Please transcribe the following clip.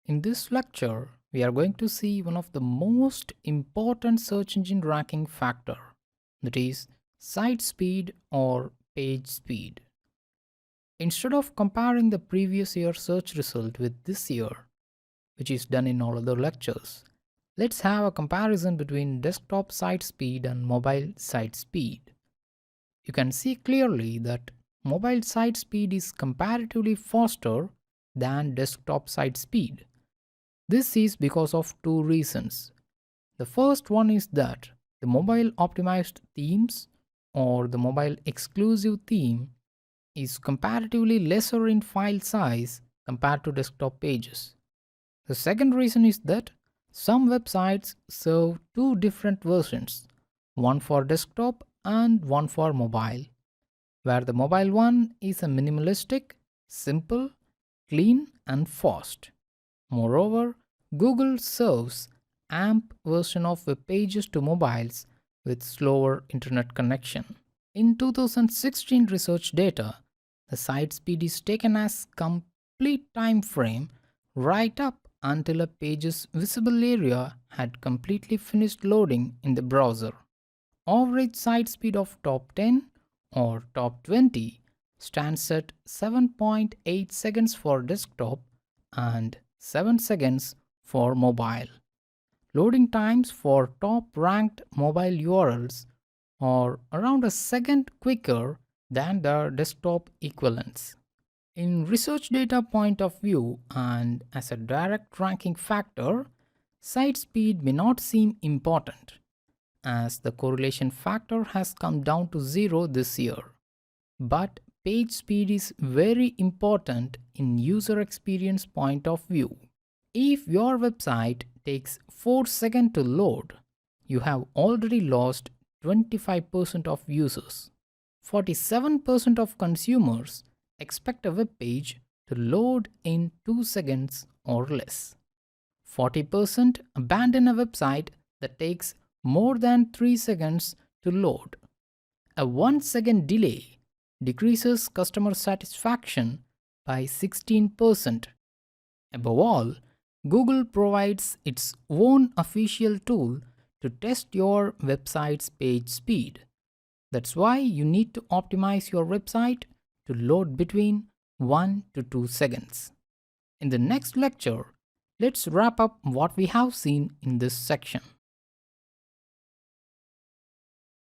In this lecture, we are going to see one of the most important search engine ranking factor, that is site speed or page speed. Instead of comparing the previous year search result with this year, which is done in all other lectures, let's have a comparison between desktop site speed and mobile site speed. You can see clearly that mobile site speed is comparatively faster than desktop site speed. This is because of two reasons. The first one is that the mobile optimized themes or the mobile exclusive theme is comparatively lesser in file size compared to desktop pages. The second reason is that some websites serve two different versions, one for desktop and one for mobile, where the mobile one is a minimalistic, simple, clean and fast. Moreover, Google serves AMP version of web pages to mobiles with slower internet connection. In 2016 research data, the site speed is taken as complete time frame right up until a page's visible area had completely finished loading in the browser. Average site speed of top 10 or top 20 stands at 7.8 seconds for desktop and 7 seconds for mobile. Loading times for top ranked mobile URLs are around a second quicker than the desktop equivalents. In research data point of view and as a direct ranking factor, site speed may not seem important, as the correlation factor has come down to 0 this year. But page speed is very important in user experience point of view. If your website takes 4 seconds to load, you have already lost 25% of users. 47% of consumers expect a web page to load in 2 seconds or less. 40% abandon a website that takes more than 3 seconds to load. A 1 second delay decreases customer satisfaction by 16%. Above all, Google provides its own official tool to test your website's page speed. That's why you need to optimize your website to load between 1 to 2 seconds. In the next lecture, let's wrap up what we have seen in this section.